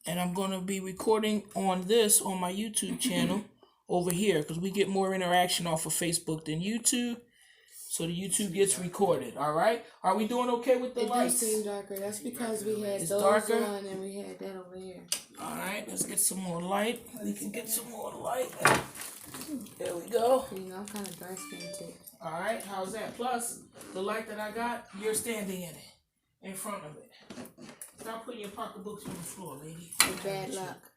and I'm going to be recording on this on my YouTube channel over here because we get more interaction off of Facebook than YouTube. So the YouTube gets recorded. All right. Are we doing okay with the lights? It does seem darker. That's because we had It's those darker? on and we had that over here. All right. Let's get some more light. We can get some more light. There we go. You know, I'm kind of dark skinned too. All right. How's that? Plus, the light that I got, you're standing in it, in front of it. Stop putting your pocketbooks on the floor, lady. It's bad luck.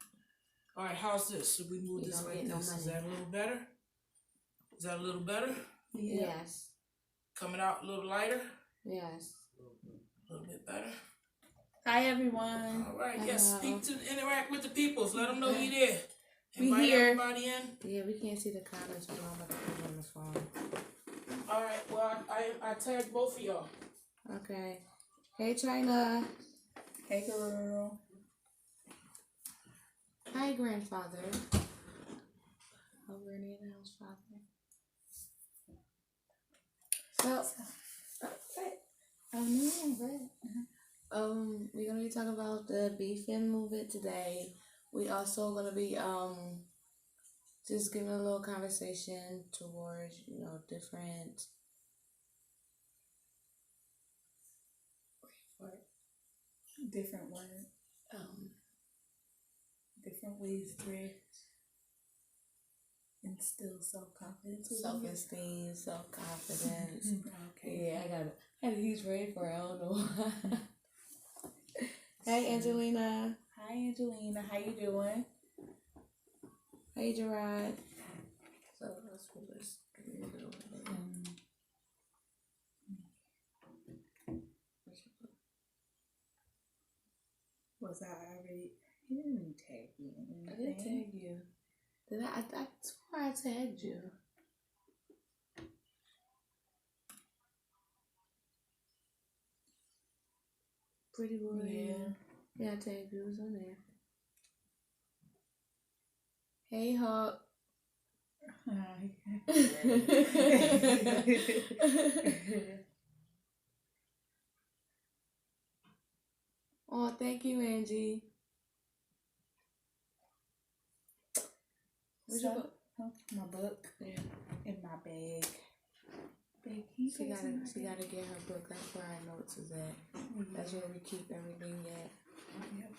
All right. How's this? Should we move this like this? Is that a little better? Is that a little better? Yeah. Yes. Coming out a little lighter? Yes. A little bit better. Hi, everyone. All right, yes, interact with the peoples. Let them know you're there. We Invite here. everybody in. Yeah, we can't see the comments, but I'm about to put it on the phone. All right, well, I tagged both of y'all. Okay. Hey, China. Hey, girl. Hi, grandfather. Over in the house, father. So, we're gonna be talking about the BFM movement today. We also gonna be just giving a little conversation towards different Different what? Different ways to instill self-confidence. Self-esteem, self-confidence. Okay. Yeah, I had a huge ready for it. I don't know why. Hey, Angelina. Hi, Angelina. How you doing? Hey, Gerard. So let's put this. Was I already? You didn't even tag me. I did tag you. Did I swore I tagged you. Pretty boy. Yeah. Yeah, I tagged you. It was on there. Hey, Hawk. Hi. Oh, thank you, Angie. Where's your book? My book. Yeah. In my bag. She gotta get her book. That's where our notes is at. Mm-hmm. That's where we keep everything at. Yep.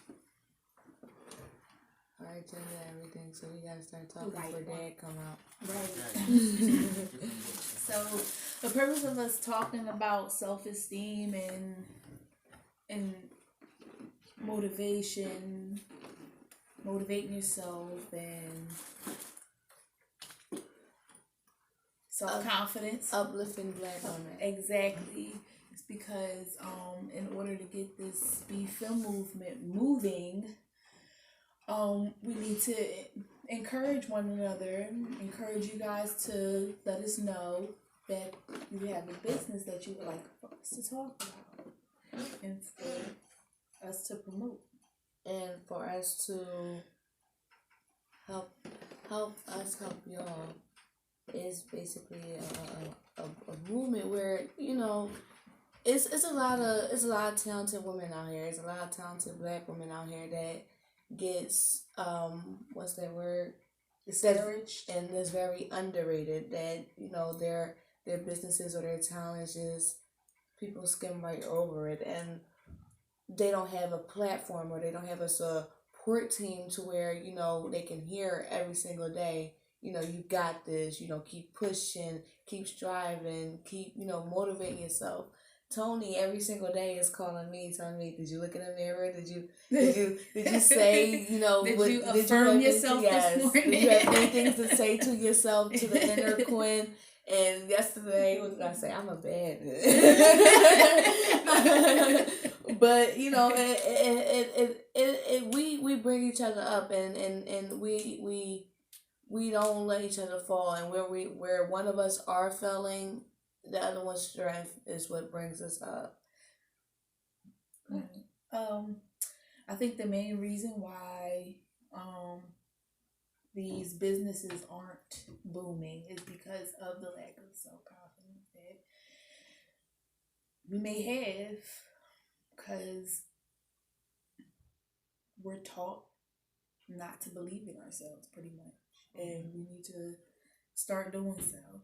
Our agenda, everything. So we gotta start talking before Dad come out. Right. So the purpose of us talking about self-esteem and motivating yourself and self-confidence, uplifting Black women. Exactly. It's because in order to get this BFM movement moving, we need to encourage one another, encourage you guys to let us know that you have a business that you would like for us to talk about and for us to promote. And for us to help us help y'all is basically a movement where it's a lot of talented women out here. There's a lot of talented Black women out here that gets what's that word? Discouraged and is very underrated. That their businesses or their talents just people skim right over it, and they don't have a platform or they don't have a support team to where they can hear every single day. You got this. Keep pushing, keep striving, keep motivating yourself. Toni every single day is calling me, telling me, "Did you look in the mirror? Did you say did you affirm yourself this morning? Did you have anything to say to yourself, to the inner Quinn?" And yesterday, what did I say? I'm a bad. But we bring each other up, and we don't let each other fall, and where one of us are failing, the other one's strength is what brings us up. I think the main reason why these businesses aren't booming is because of the lack of self-confidence that we may have, because we're taught not to believe in ourselves, pretty much, and we need to start doing so.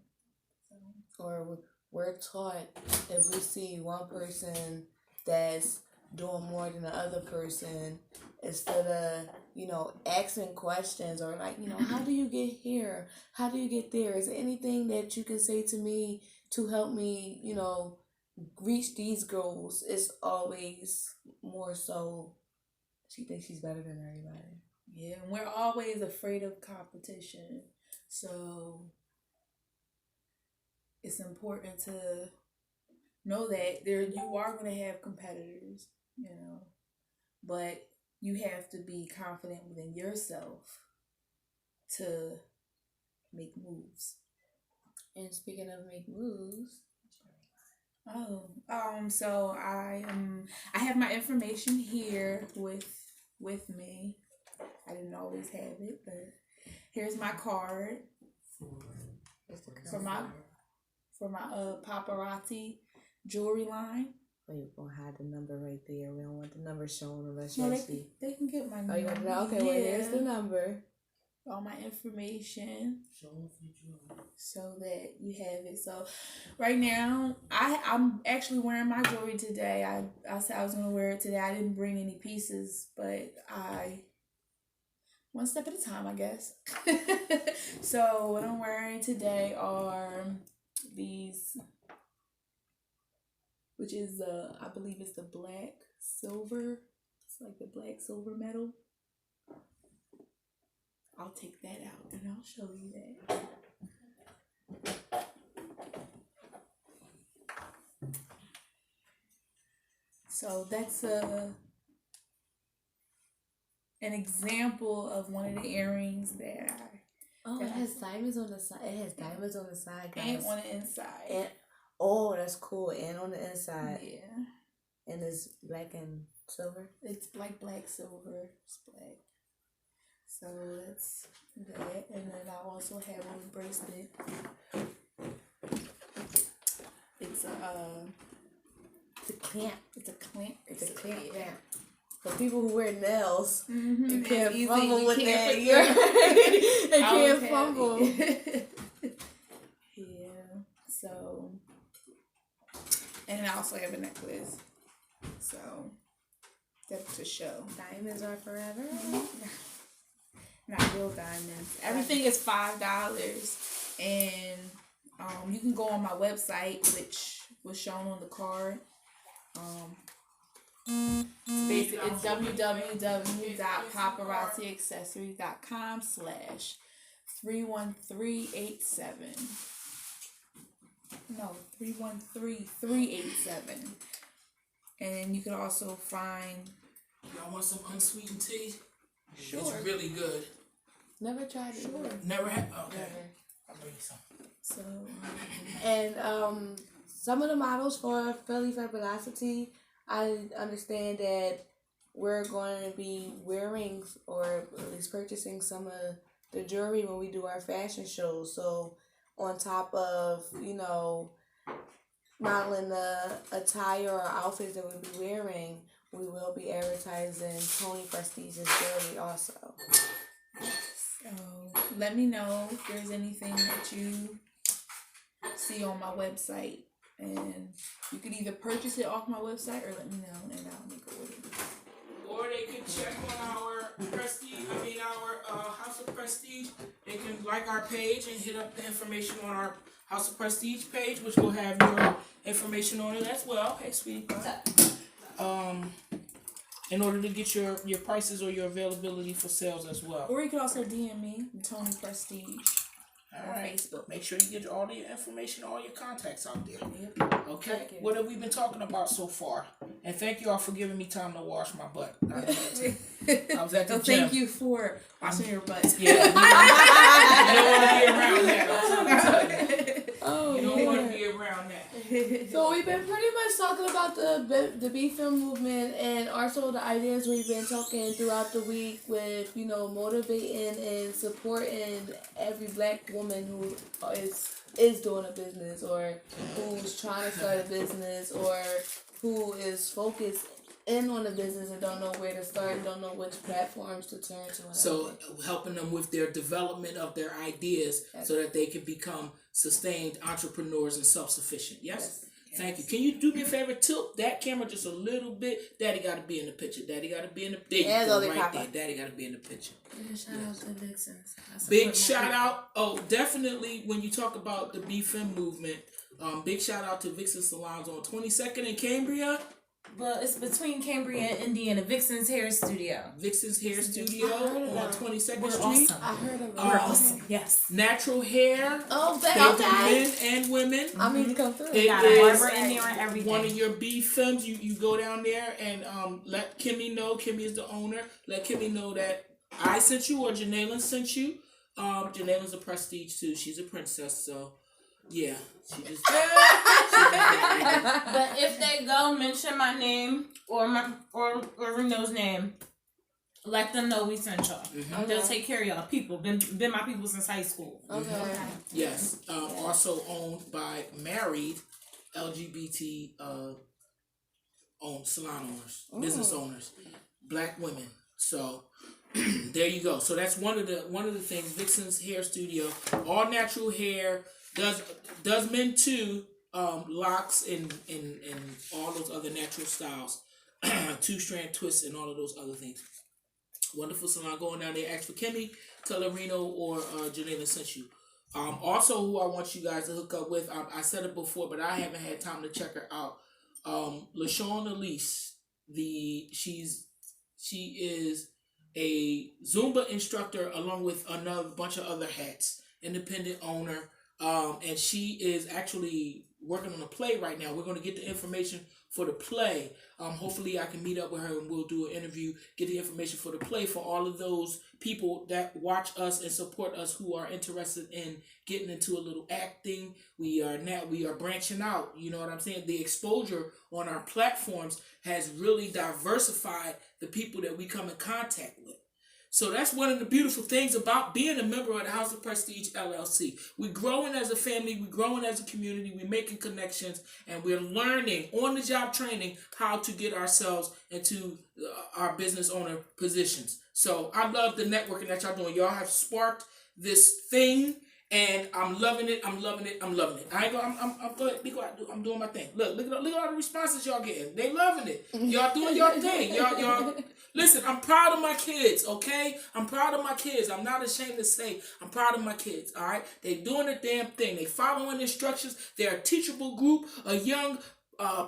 Or we're taught if we see one person that's doing more than the other person, instead of, asking questions or like, how do you get here? How do you get there? Is there anything that you can say to me to help me, reach these goals? It's always more so she thinks she's better than everybody. Yeah, and we're always afraid of competition. So it's important to know that you are going to have competitors, but you have to be confident within yourself to make moves. And speaking of make moves, so I have my information here with me. I didn't always have it, but here's my card for my paparazzi jewelry line. Wait, we're gonna hide the number right there. We don't want the number shown unless No, you see. they can get my number. Oh, you want to know? Okay, well, here's the number. All my information, so that you have it. So right now, I'm actually wearing my jewelry today. I said I was gonna wear it today. I didn't bring any pieces, but one step at a time, I guess. So what I'm wearing today are these, which is I believe it's the black silver. It's like the black silver metal. I'll take that out and I'll show you that. So that's an example of one of the earrings that it has diamonds on the side. It has diamonds on the side, guys. And on the inside. And that's cool. And on the inside. Yeah. And it's black and silver. It's black silver. It's black. So that's that, and then I also have a bracelet. It's a clamp. It's a clamp. It's a clamp. Yeah. For people who wear nails, mm-hmm. You can't easy, fumble with that. They can't fumble. Yeah. So, and I also have a necklace. So that's to show. Diamonds are forever. Mm-hmm. Not real diamonds. Everything is $5, and you can go on my website, which was shown on the card. It's www.paparazziaccessories.com/31387. No, 313-387. And you can also find. Y'all want some unsweetened tea? Sure. It's really good. Never tried it. Sure. Never had? Okay. Never. I'll bring you some. So. And some of the models for Philly Fabulosity, I understand that we're going to be wearing or at least purchasing some of the jewelry when we do our fashion shows. So on top of, modeling the attire or outfits that we'll be wearing, we will be advertising Toni Prestige's jewelry also. So let me know if there's anything that you see on my website, and you could either purchase it off my website or let me know and I'll make a order. Or they can check on our House of Prestige. They can like our page and hit up the information on our House of Prestige page, which will have your information on it as well. Hey, sweetie. In order to get your prices or your availability for sales as well. Or you can also DM me, Toni Prestige, All on right. Facebook. Make sure you get all the information, all your contacts out there. Yep. Okay. What have we been talking about so far? And thank you all for giving me time to wash my butt. I was at the So gym. thank you for washing your butt. Yeah. You don't want to be around that. I'm trying to tell you. Oh, You don't want to be around that. So we've been pretty much talking about the B film movement and also the ideas we've been talking throughout the week with, motivating and supporting every black woman who is doing a business or who's trying to start a business or who is focused on the business and don't know where to start, don't know which platforms to turn to. So helping them with their development of their ideas so that they can become sustained entrepreneurs and self-sufficient. Yes? Thank you. Can you do me a favor? Tilt that camera just a little bit. Daddy got to be in the picture. Daddy got to be in the picture. There you go, right there. Daddy got to be in the picture. Shout out to Vixens. Big shout out. Oh, definitely when you talk about the BFM movement, big shout out to Vixen Salons on 22nd in Cambria. Well, it's between Cambria and Indiana. Vixen's Hair Studio. Vixen's Hair Studio on 22nd Street. Awesome. I heard of it. We're awesome. Yes. Natural hair. Oh, for okay. men and women. I mean, come through. It got a is barber in there and everything. one of your BFMs. You go down there and let Kimmy know. Kimmy is the owner. Let Kimmy know that I sent you or Janela sent you. Janela's a prestige too. She's a princess, so yeah. She just. But if they go mention my name or Reno's name, let them know we sent y'all. Mm-hmm. They'll take care of y'all. People been my people since high school. Okay. Yes. Also owned by married LGBT owned salon owners, business owners, Black women. So there you go. So that's one of the things. Vixen's Hair Studio, all natural hair. Does men too, locks and all those other natural styles, 2-strand twists and all of those other things. Wonderful salon. Going down there, ask for Kimmy, tell her Reno or Janela sent you. Also, who I want you guys to hook up with, I said it before, but I haven't had time to check her out. LaShawn Elise, she is a Zumba instructor along with another bunch of other hats, independent owner. And she is actually working on a play right now. We're going to get the information for the play. Hopefully I can meet up with her and we'll do an interview, get the information for the play for all of those people that watch us and support us who are interested in getting into a little acting. We are branching out. You know what I'm saying? The exposure on our platforms has really diversified the people that we come in contact with. So that's one of the beautiful things about being a member of the House of Prestige LLC. We're growing as a family, we're growing as a community, we're making connections, and we're learning on-the-job training how to get ourselves into our business owner positions. So I love the networking that y'all doing. Y'all have sparked this thing, and I'm loving it. I'm loving it. I'm loving it. I'm going. Be quiet. I'm doing my thing. Look at all the responses y'all getting. They loving it. Y'all doing your thing. Y'all. Listen, I'm proud of my kids, okay? I'm proud of my kids. I'm not ashamed to say I'm proud of my kids, all right? They doing the damn thing. They following instructions. They're a teachable group, a young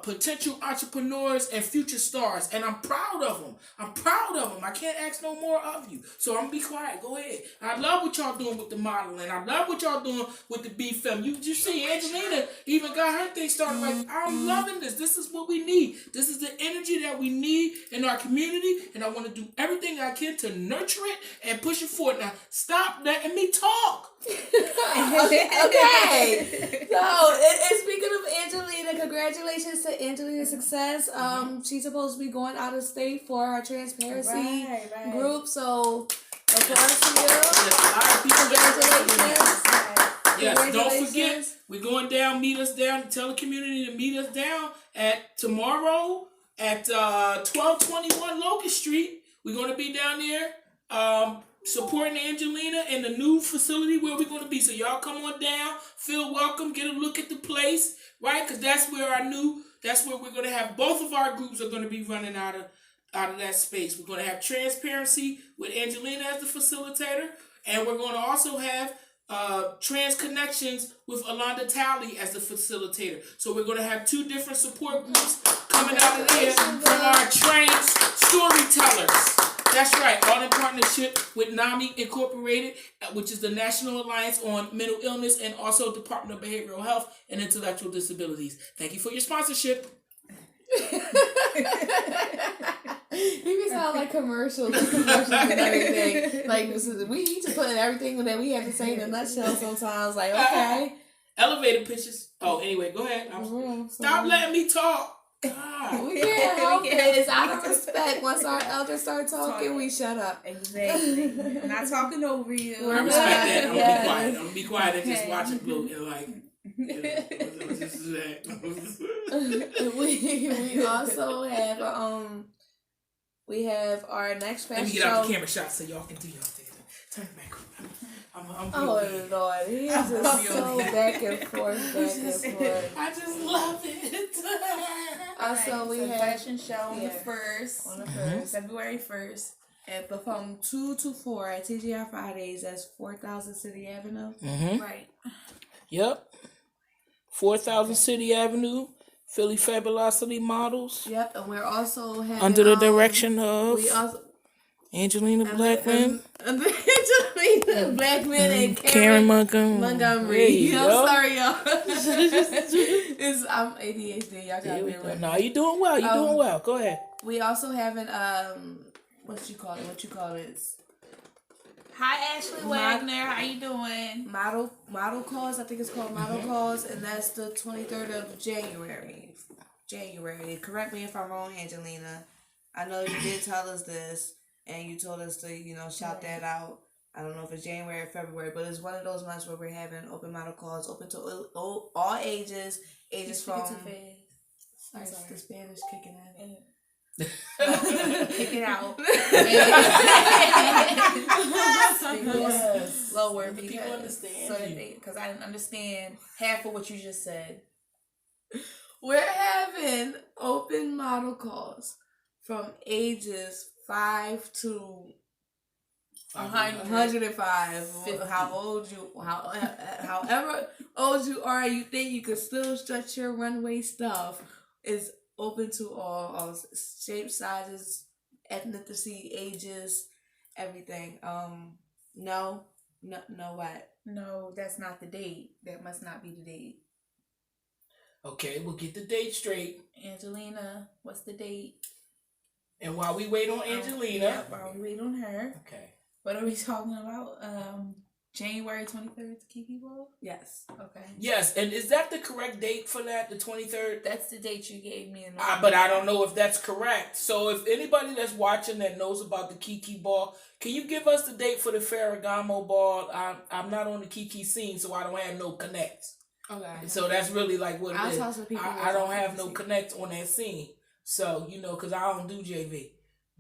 potential entrepreneurs and future stars, and I'm proud of them. I can't ask no more of you. So I'm gonna be quiet. Go ahead. I love what y'all doing with the modeling. I love what y'all doing with the BFM. You see, Angelina even got her thing started. Like, I'm loving this. This is what we need. This is the energy that we need in our community, and I want to do everything I can to nurture it and push it forward. Now, stop letting me talk. Okay. So, and speaking of Angelina, congratulations to Angelina's success. She's supposed to be going out of state for our transparency group. So, applause to you. Congratulations. Yes, don't forget, we're going down. Meet us down. Tell the community to meet us down at tomorrow at 1221 Locust Street. We're going to be down there. Supporting Angelina and the new facility where we're going to be. So y'all come on down, feel welcome, get a look at the place, right? Because that's where we're going to have both of our groups are going to be running out of that space. We're going to have transparency with Angelina as the facilitator, and we're going to also have Trans Connections with Alonda Talley as the facilitator. So we're going to have two different support groups coming out of there from our trained storytellers. That's right, all in partnership with NAMI Incorporated, which is the National Alliance on Mental Illness, and also Department of Behavioral Health and Intellectual Disabilities. Thank you for your sponsorship. You sound like commercials and everything. Like, we need to put in everything that we have to say in a nutshell sometimes. Like, okay. Elevator pitches. Oh, anyway, go ahead. Stop letting me talk. God. We can't help it. It's out of respect. Once our elders start talking, we shut up. Exactly. I'm not talking over you. I respect that. I'm gonna be quiet. I'm gonna be quiet and just watch it blow. Like, we also have we have our next fashion Let me get show. out the camera shot so y'all can do y'all thing. Turn it back around. I'm Oh Lord, he is just so back and forth, back and forth. I just love it. Also, we so have fashion show on the yeah, first, on the first. February 1st. From 2 to 4 at TGI Fridays. That's 4000 City Avenue. Mm-hmm. Right. Yep. 4000 City Avenue, Philly Fabulosity Models. Yep, and we're also having Under the direction of we also Angelina Blackman. Under Angelina Blackman and Karen Montgomery. Montgomery. I'm sorry, y'all. I'm ADHD. Y'all got me right. No, you're doing well. You're doing well. Go ahead. We also having what you call it? Hi, Ashley Wagner. How you doing? Model calls. I think it's called model calls, and that's the 23rd of January. Correct me if I'm wrong, Angelina. I know you did tell us this, and you told us to shout that out. I don't know if it's January or February, but it's one of those months where we're having open model calls, open to all ages from. Sorry, the Spanish kicking in. Kick it out. Yes. Lower People because understand because I didn't understand half of what you just said. We're having open model calls from ages 5 to 105. However old you are, you think you can still stretch your runway stuff. Is open to all shapes, sizes, ethnicity, ages, everything. No, what? No, that's not the date. That must not be the date. Okay, we'll get the date straight. Angelina, what's the date? And while we wait on Angelina. While we wait on her. Okay. What are we talking about? January 23rd, Kiki Ball? Yes. Okay. Yes, and is that the correct date for that, the 23rd? That's the date you gave me. But I don't know if that's correct. So if anybody that's watching that knows about the Kiki Ball, can you give us the date for the Ferragamo Ball? I'm not on the Kiki scene, so I don't have no connects. Okay. So that's really like what it is. I don't have no scene. connects on that scene. So, because I don't do JV.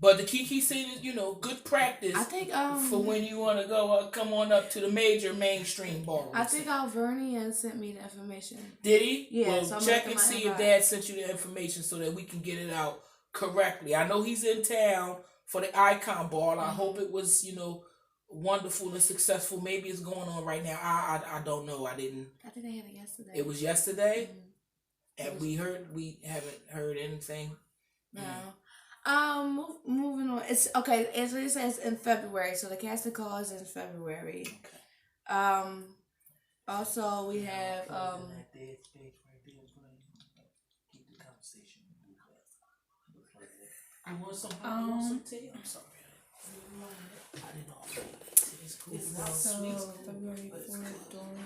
But the Kiki scene is, good practice. I think for when you want to go come on up to the major mainstream ball. I think Alvernian sent me the information. Did he? Yeah. Well, So check and see if Dad sent you the information so that we can get it out correctly. I know he's in town for the Icon Ball. I hope it was, wonderful and successful. Maybe it's going on right now. I don't know. I think they had it yesterday. It was yesterday, and we haven't heard anything. No. Moving on. It's okay. As it says in February, so the casting call is in February. Okay. Also we have Keep the conversation. I want some tea. I'm sorry. I didn't know. It's not sweet. February 4th during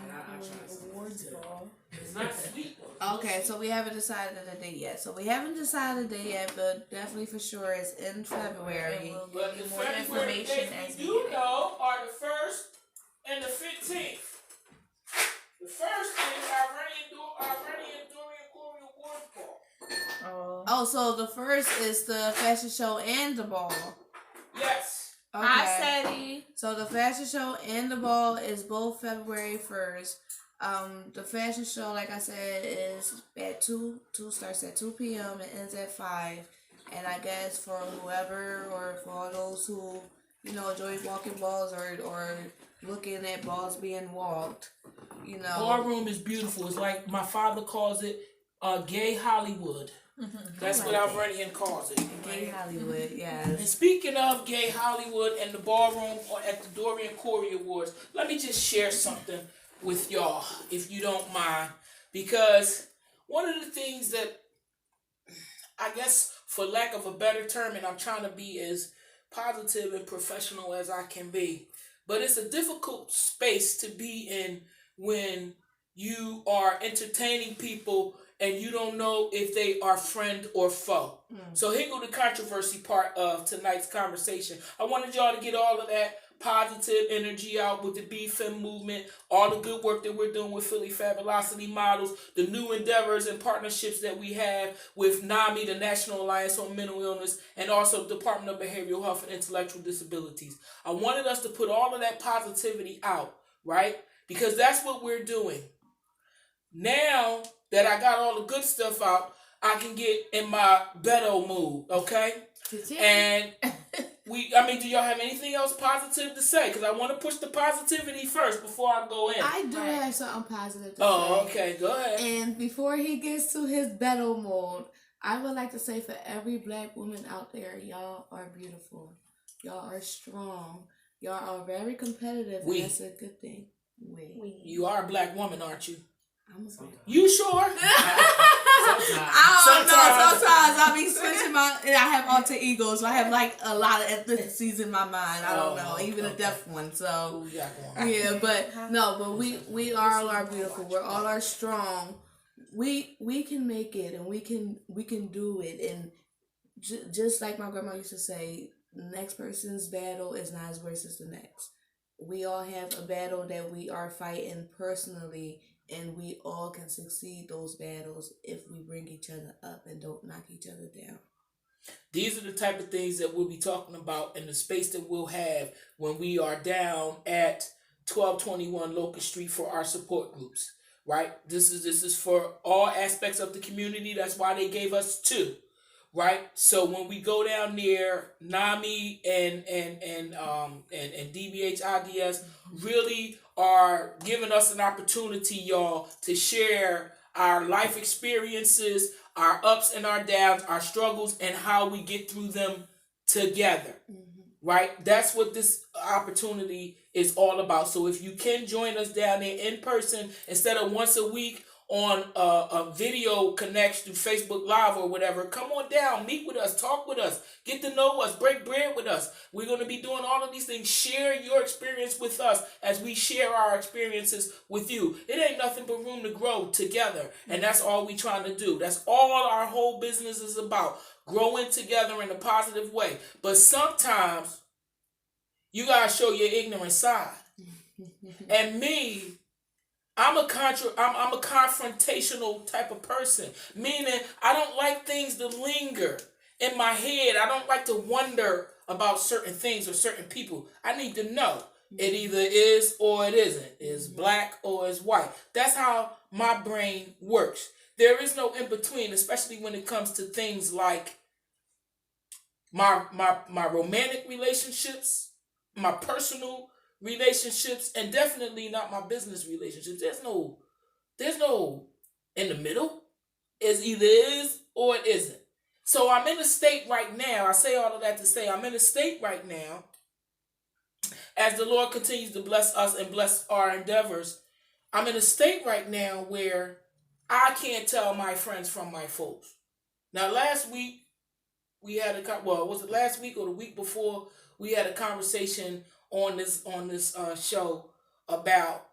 awards ball. It's not sweet though. okay, so we haven't decided the date yet. So we haven't decided the date yet, but definitely for sure it's in February. We'll give you more information as we you get it. know are the 1st and the 15th. The first is already in Dorian Corey Awards Ball. Oh, so the first is the fashion show and the ball. Yes. Okay. Hi, Sadie. So the fashion show and the ball is both February 1st. The fashion show, like I said, is at 2 starts at 2 p.m. and ends at 5. And I guess for whoever or for all those who, enjoy walking balls or looking at balls being walked, Ballroom is beautiful. It's like my father calls it gay Hollywood. That's what Alvernian calls it. Gay Hollywood, yes. And speaking of gay Hollywood and the ballroom at the Dorian Corey Awards, let me just share something with y'all, if you don't mind. Because one of the things that, I guess, for lack of a better term, and I'm trying to be as positive and professional as I can be, but it's a difficult space to be in when you are entertaining people and you don't know if they are friend or foe. So here go the controversy part of tonight's conversation. I wanted y'all to get all of that positive energy out with the BFM movement, all the good work that we're doing with Philly Fabulosity Models, the new endeavors and partnerships that we have with NAMI, the National Alliance on Mental Illness, and also the Department of Behavioral Health and Intellectual Disabilities. I wanted us to put all of that positivity out, right? Because that's what we're doing. Now that I got all the good stuff out, I can get in my Beto mood, okay? And do y'all have anything else positive to say? Because I want to push the positivity first before I go in. I do have something positive to say. Oh, okay, go ahead. And before he gets to his battle mode, I would like to say for every black woman out there, y'all are beautiful. Y'all are strong. Y'all are very competitive, and that's a good thing. You are a black woman, aren't you? I'm a You sure? Sometimes I be switching I have alter egos. So I have like a lot of ethnicities in my mind. I don't know, even a deaf one. So yeah, but we all are beautiful. We're all are strong. We can make it, and we can do it. And just like my grandma used to say, the next person's battle is not as worse as the next. We all have a battle that we are fighting personally, and we all can succeed those battles if we bring each other up and don't knock each other down. These are the type of things that we'll be talking about in the space that we'll have when we are down at 1221 Locust Street for our support groups, right? This is for all aspects of the community. That's why they gave us 2, right? So when we go down there, NAMI and DBH IDS really are giving us an opportunity, y'all, to share our life experiences, our ups and our downs, our struggles, and how we get through them together, right? That's what this opportunity is all about. So if you can join us down there in person instead of once a week on a video connection through Facebook Live or whatever, come on down, meet with us, talk with us, get to know us, break bread with us. We're going to be doing all of these things. Share your experience with us as we share our experiences with you. It ain't nothing but room to grow together, and that's all we trying to do. That's all our whole business is about, growing together in a positive way. But sometimes you got to show your ignorant side. And me, I'm a confrontational type of person, meaning I don't like things to linger in my head. I don't like to wonder about certain things or certain people. I need to know. It either is or it isn't. It's black or it's white. That's how my brain works. There is no in between, especially when it comes to things like my romantic relationships, my personal relationships, and definitely not my business relationships. There's no in the middle. It either is or it isn't. So I'm in a state right now. I say all of that to say I'm in a state right now, as the Lord continues to bless us and bless our endeavors. I'm in a state right now where I can't tell my friends from my foes. Now, last week we had was it last week or the week before, we had a conversation on this show about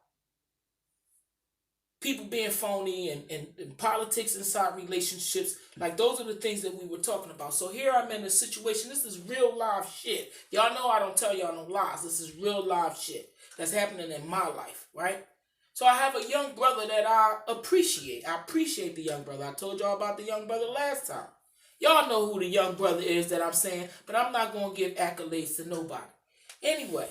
people being phony and politics inside relationships. Like, those are the things that we were talking about. So here I'm in a situation. This is real live shit. Y'all know I don't tell y'all no lies. This is real live shit that's happening in my life, right? So I have a young brother that I appreciate. I appreciate the young brother. I told y'all about the young brother last time. Y'all know who the young brother is that I'm saying, but I'm not going to give accolades to nobody. Anyway,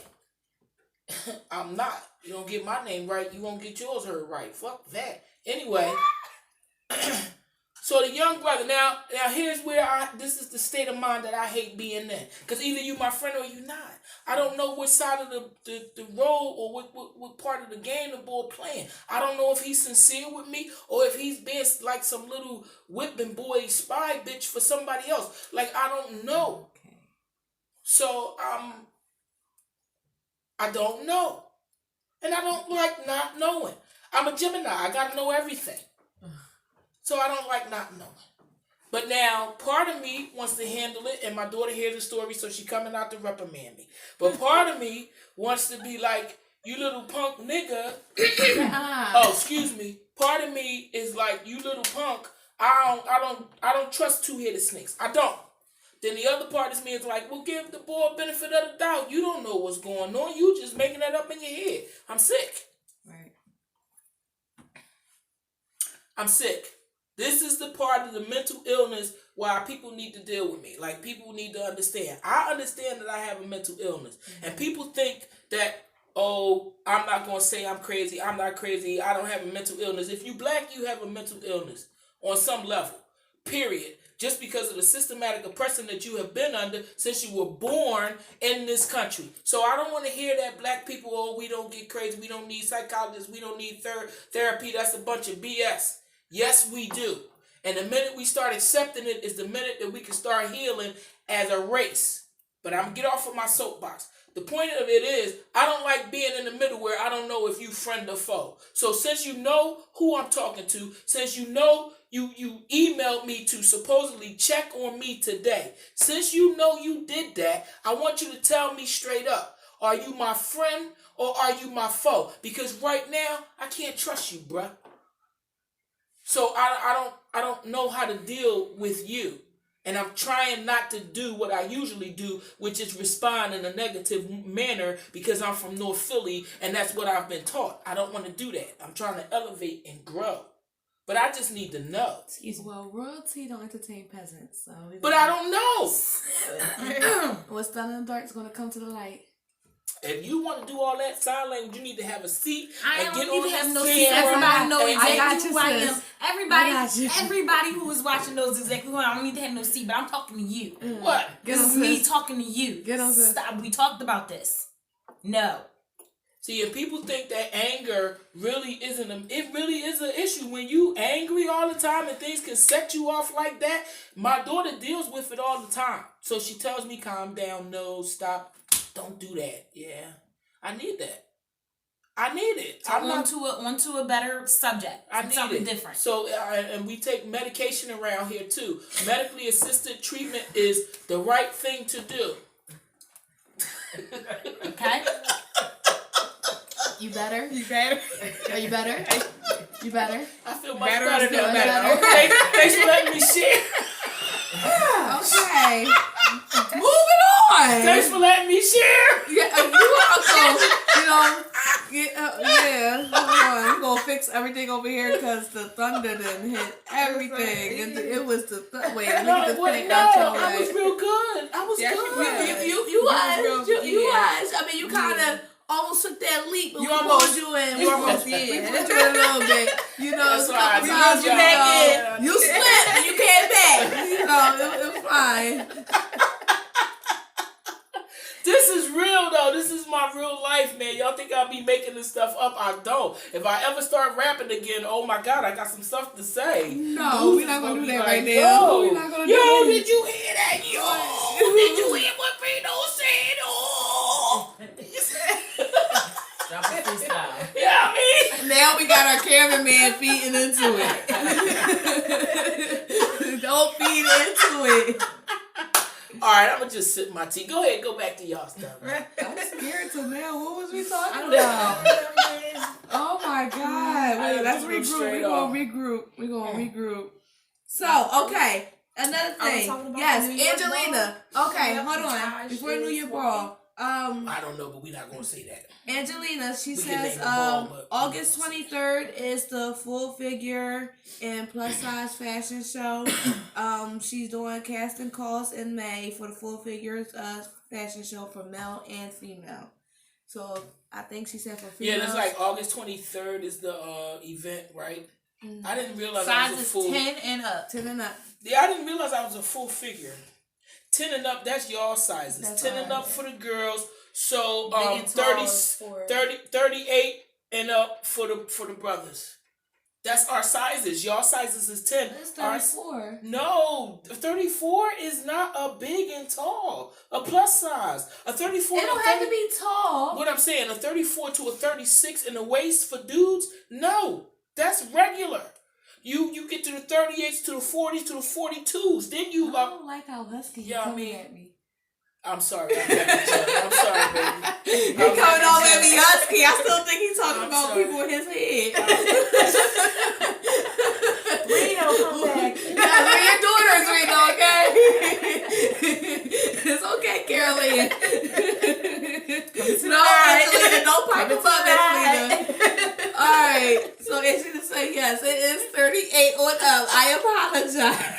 I'm not. You don't get my name right, you won't get yours heard right. Fuck that. Anyway, so the young brother, now here's where this is the state of mind that I hate being in. Because either you my friend or you not. I don't know which side of the road or what part of the game the boy playing. I don't know if he's sincere with me or if he's being like some little whipping boy spy bitch for somebody else. Like, I don't know. Okay. So, I don't know. And I don't like not knowing. I'm a Gemini. I got to know everything. So I don't like not knowing. But now, part of me wants to handle it, and my daughter hears the story, so she coming out to reprimand me. But part of me wants to be like, you little punk nigga. Oh, excuse me. Part of me is like, you little punk. I don't trust two-headed snakes. I don't. Then the other part of me is like, well, give the boy a benefit of the doubt. You don't know what's going on. You just making that up in your head. I'm sick. Right. I'm sick. This is the part of the mental illness why people need to deal with me. Like, people need to understand. I understand that I have a mental illness. Mm-hmm. And people think that, oh, I'm not going to say I'm crazy. I'm not crazy. I don't have a mental illness. If you black, you have a mental illness on some level. Period. Just because of the systematic oppression that you have been under since you were born in this country. So I don't want to hear that black people, oh, we don't get crazy, we don't need psychologists, we don't need therapy. That's a bunch of BS. Yes, we do. And the minute we start accepting it is the minute that we can start healing as a race. But I'm going to get off of my soapbox. The point of it is, I don't like being in the middle where I don't know if you friend or foe. So since you know who I'm talking to, since you know you emailed me to supposedly check on me today, since you know you did that, I want you to tell me straight up, are you my friend or are you my foe? Because right now, I can't trust you, bruh. So I don't know how to deal with you. And I'm trying not to do what I usually do, which is respond in a negative manner because I'm from North Philly and that's what I've been taught. I don't want to do that. I'm trying to elevate and grow. But I just need to know. Well, royalty don't entertain peasants. So but I don't know. What's done in the dark is going to come to the light. If you want to do all that sign language, you need to have a seat and get on need to have no the seat. Everybody know exactly who I am. Sis. Everybody who is watching knows exactly who I am. I don't need to have no seat, but I'm talking to you. What? This is me talking to you. Get on, sis. Stop. We talked about this. No. See, if people think that anger really isn't it really is an issue. When you angry all the time and things can set you off like that, my daughter deals with it all the time. So she tells me, calm down, no, stop, don't do that. Yeah, I need that. I need it. So onto a better subject. I need something it. different. So, and we take medication around here too. Medically assisted treatment is the right thing to do. Okay. You better? You better? Are you better? You better? I feel much better now. Better. Okay, thanks for letting me share. Okay. Moving on. Thanks for letting me share. Yeah, you also, yeah. Hold on. We're going to fix everything over here because the thunder didn't hit everything. And it was the wait, let me get this thing out your way. I was real good. I was good. You was. I mean, you kind of almost took that leap, but we pulled you in. We almost did. A little bit. You know, that's right. You back in. You slipped and you came back. You know, it was fine. This is real though. This is my real life, man. Y'all think I'll be making this stuff up? I don't. If I ever start rapping again, oh my God, I got some stuff to say. No, we're not gonna do that right now. We're not gonna do that. Did you hear that? Yo, did you hear what Reno said? Oh. Drop a freestyle. Yeah, I mean. Now we got our cameraman feeding into it. Don't feed into it. All right, I'm gonna just sip my tea. Go ahead, go back to y'all stuff. I'm scared to now. What was we talking about? Oh my God! Wait, let's regroup. We're gonna regroup. So, okay, another thing. Yes, Angelina. Okay, hold on. Before New Year Ball. I don't know, but we're not gonna say that. Angelina, she says August 23rd is the full figure and plus size fashion show. She's doing casting calls in May for the full figures fashion show for male and female. So I think she said for females. Yeah, it's like August 23rd is the event, right? Mm-hmm. I didn't realize I was a full 10 and up. 10 and up. Yeah, I didn't realize I was a full figure. 10 and up, that's y'all sizes. That's 10 and up for the girls. So 38 and up for the brothers. That's our sizes. Y'all sizes is 10. That's 34. No, 34 is not a big and tall. A plus size. A 34. It don't have to be tall. What I'm saying, a 34 to a 36 in the waist for dudes? No, that's regular. You get to the 38s, to the 40s, to the 42s. Then you. I don't like how husky you coming at me. I'm sorry. I'm sorry, baby. You're coming over at me husky. me. I still think he's talking about sorry. people in his head. Reno, come back. Yeah, we're your daughters, Reno, okay? It's okay, Caroline. No, Angelina, don't pipe him up, Angelina. Alright, so Angelina said yes, it is 38 on up. I apologize.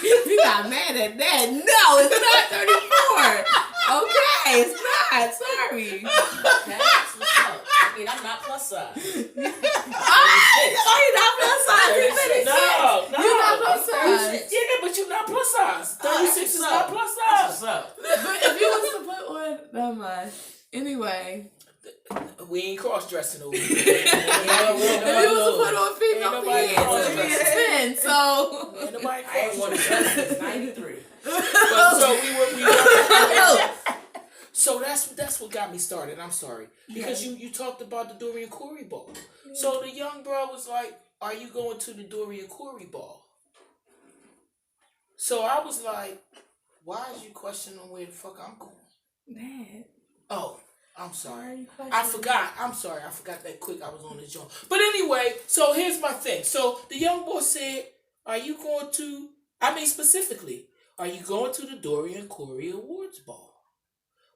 You got mad at that. No, it's not 34. Okay, it's not. Sorry. That's what's up. I mean, I'm not plus size. Oh, you're not plus size. No. You're not plus size. Yeah, but you're not plus size. 36 is not plus That's size. what's up. But if you was to put on, never mind. Anyway, We ain't cross-dressing over here. if you was to put on female Ain't nobody pants, it'd be a 10. So, Ain't nobody I ain't want to dress since 93. But so we so that's what got me started. I'm sorry because you talked about the Dorian Corey ball. So the young bro was like, "Are you going to the Dorian Corey ball?" So I was like, "Why is you questioning where the fuck I'm going?" Dad, Oh, I'm why are sorry. you questioning? I forgot. I'm sorry. I forgot that quick. I was on the joint. But anyway, so here's my thing. So the young boy said, "Are you going to?" I mean, specifically, are you going to the Dorian Corey Awards ball?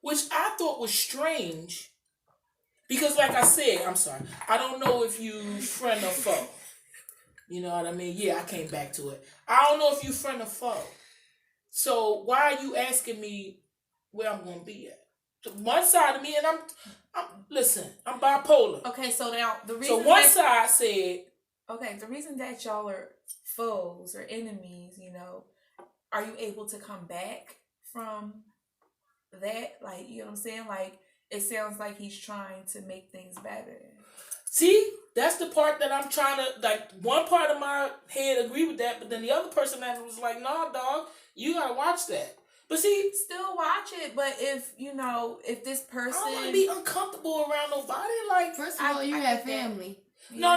Which I thought was strange because, like I said, I'm sorry. I don't know if you friend or foe. You know what I mean? Yeah, I came back to it. I don't know if you friend or foe. So why are you asking me where I'm gonna be at? One side of me, and I'm listen. I'm bipolar. Okay, so now the reason. So one side said, Okay, the reason that y'all are foes or enemies, are you able to come back from that? Like, you know what I'm saying? Like, it sounds like he's trying to make things better. see, that's the part that I'm trying to, like, one part of my head agree with that, but then the other person that was like, nah, dog, you gotta watch that. But see, Still watch it, but if this person. I don't want to be uncomfortable around nobody. Like, first of all, you I have get that. family. no.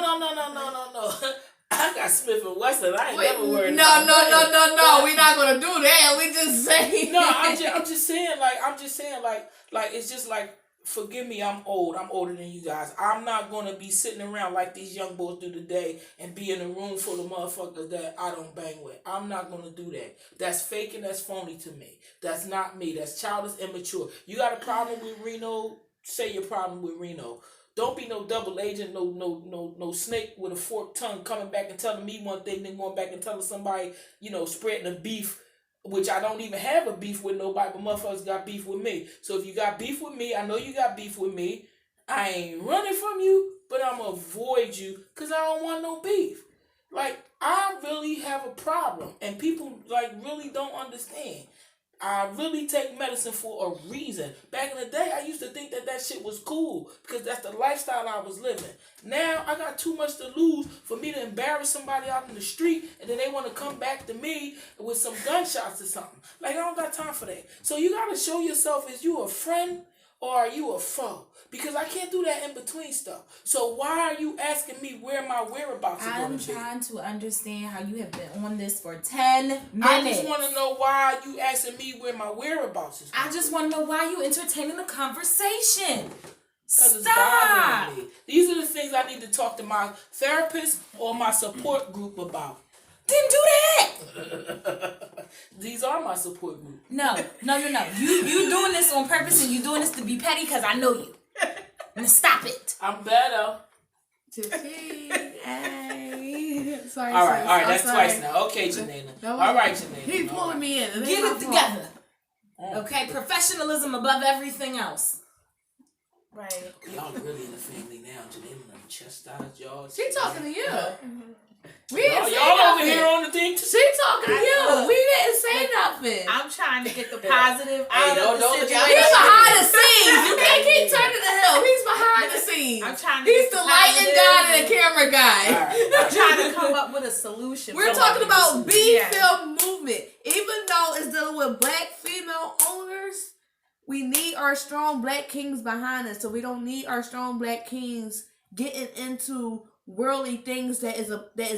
I got Smith and Wesson. I ain't never worried No. about that. We're not gonna do that. We just saying. No, I'm just saying, like, it's just like, forgive me, I'm old. I'm older than you guys. I'm not gonna be sitting around like these young boys do today and be in a room full of motherfuckers that I don't bang with. I'm not gonna do that. That's fake and that's phony to me. That's not me. That's childish, immature. You got a problem with Reno? Say your problem with Reno. Don't be no double agent, no snake with a forked tongue coming back and telling me one thing, then going back and telling somebody, spreading a beef, which I don't even have a beef with nobody, but motherfuckers got beef with me. So if you got beef with me, I know you got beef with me. I ain't running from you, but I'm going to avoid you because I don't want no beef. Like, I really have a problem, and people, like, really don't understand. I really take medicine for a reason. Back in the day, I used to think that shit was cool because that's the lifestyle I was living. Now, I got too much to lose for me to embarrass somebody out in the street and then they want to come back to me with some gunshots or something. Like, I don't got time for that. So you got to show yourself, is you a friend or are you a foe? Because I can't do that in between stuff. So why are you asking me where my whereabouts are going to be? I'm trying to understand how you have been on this for 10 minutes. I just want to know why you asking me where my whereabouts is. I just want to know why you entertaining the conversation. Because it's bothering me. These are the things I need to talk to my therapist or my support group about. Then do that. These are my support group. No. You doing this on purpose and you doing this to be petty because I know you. Now stop it. I'm better. Sorry. All right, that's sorry. twice now. Okay, Janina. All right, Janina. He's pulling me in. Get it together. Okay, professionalism above everything else. Right. Y'all really in the family now. Janina done chastised y'all. She talking to you. We Y'all, didn't say y'all over nothing. here on the thing too. She talking to you. We didn't say nothing. I'm trying to get the positive Hey, out don't- of the don't- situation. He's behind the scenes. You can't keep turning to him. He's behind the scenes. I'm trying to He's get the the lighting positive. guy and the camera guy. I'm trying to come up with a solution. We're for talking it. about B Yeah. film movement. Even though it's dealing with black female owners, we need our strong black kings behind us. So we don't need our strong black kings getting into worldly things that is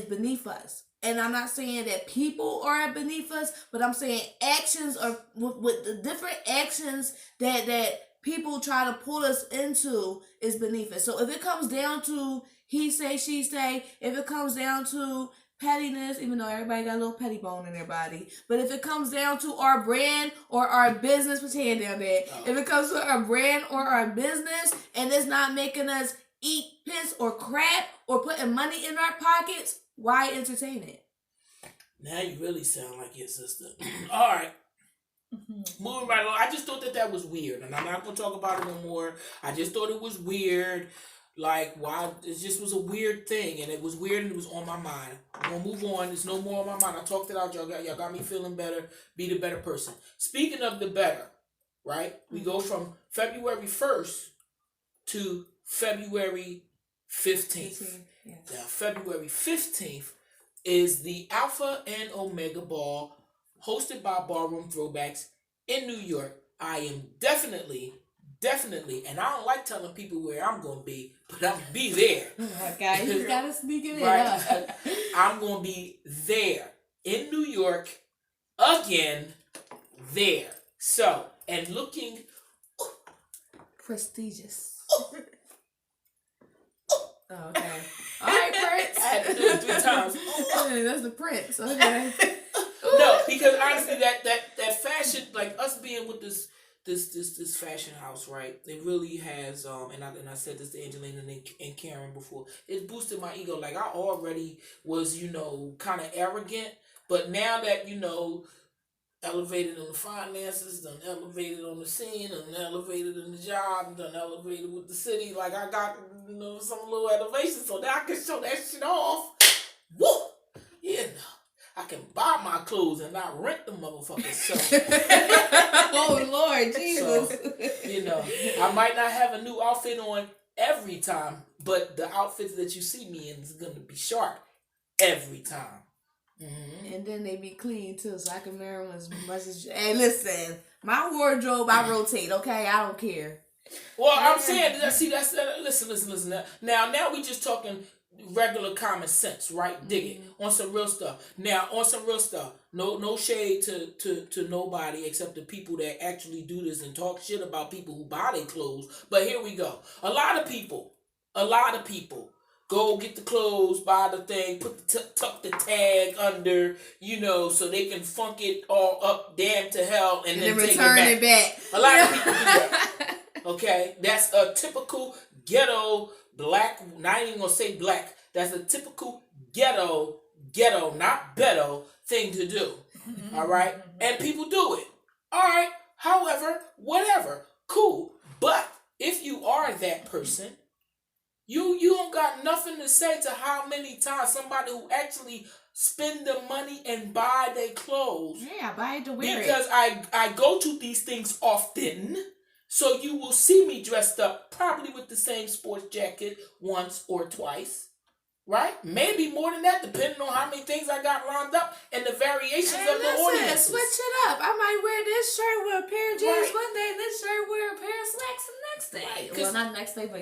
beneath us. And I'm not saying that people are beneath us, but I'm saying actions are with the different actions that people try to pull us into is beneath it. So if it comes down to he say, she say, if it comes down to pettiness, even though everybody got a little petty bone in their body, but if it comes down to our brand or our business, put your hand down there. If it comes to our brand or our business and it's not making us eat piss or crap or putting money in our pockets, why entertain it? Now you really sound like your sister. All right. Moving right along. I just thought that was weird, and I'm not going to talk about it no more. I just thought it was weird. Like, why? It just was a weird thing, and it was weird, and it was on my mind. I'm going to move on. There's no more on my mind. I talked it out. Y'all got me feeling better. Be the better person. Speaking of the better, right? We go from February 1st to February 15th. Yes. Now, February 15th is the Alpha and Omega Ball hosted by Ballroom Throwbacks in New York. I am definitely, and I don't like telling people where I'm going to be, but I'm going to be there. Oh my God, you got to sneak it in. Right? I'm going to be there in New York again there. So, and looking prestigious. Oh, okay. All right, Prince. I had to do it 3 times. That's the Prince. Okay. No, because honestly, that fashion, like us being with this fashion house, right? It really has, and I said this to Angelina and Karen before. It boosted my ego. Like I already was, kind of arrogant, but now that elevated in the finances, done elevated on the scene, done elevated in the job, done elevated with the city. Like I got some little elevation, so that I can show that shit off. Woo! I can buy my clothes and not rent the motherfuckers. So, oh Lord, Jesus. So, I might not have a new outfit on every time, but the outfits that you see me in is gonna be sharp every time. Mm-hmm. And then they be clean too, so I can wear them as much as. Hey, listen, my wardrobe I rotate. Okay, I don't care. Well, I'm saying, see, listen. Now we just talking regular common sense, right? Dig it on some real stuff. Now, on some real stuff, no shade to nobody except the people that actually do this and talk shit about people who buy their clothes. But here we go. A lot of people go get the clothes, buy the thing, tuck the tag under, so they can funk it all up, damn to hell, and then return it back. A lot of people do that. Okay, that's a typical ghetto black. Not even gonna say black. That's a typical ghetto, not beto thing to do. All right, and people do it. All right. However, whatever, cool. But if you are that person, you don't got nothing to say to how many times somebody who actually spend the money and buy their clothes. Yeah, buy it to wear because I go to these things often. So you will see me dressed up probably with the same sports jacket once or twice. Right? Maybe more than that, depending on how many things I got lined up and the variations of the audience. Switch it up. I might wear this shirt with a pair of jeans one day, and this shirt wear a pair of slacks the next day. Right, well, not next day, but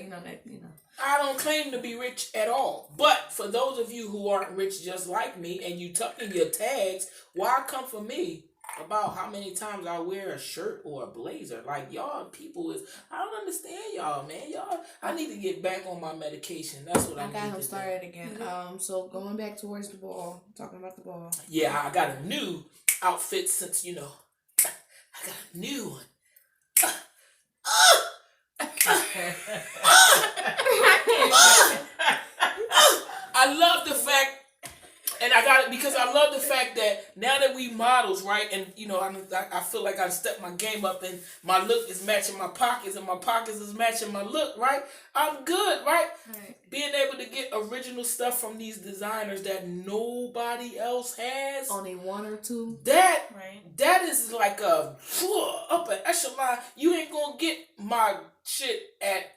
I don't claim to be rich at all. But for those of you who aren't rich just like me and you tuck in your tags, why come for me about how many times I wear a shirt or a blazer? Like, y'all people I don't understand y'all, man. I need to get back on my medication. That's what I need to do. I got him started again. So going back towards the ball, talking about the ball. Yeah, I got a new outfit since, I got a new one. I love the fact, and I got it because I love the fact that now that we models, right, and I feel like I stepped my game up, and my look is matching my pockets, and my pockets is matching my look, right? I'm good, right? Being able to get original stuff from these designers that nobody else has, only one or two. That is like a upper echelon. You ain't gonna get my shit at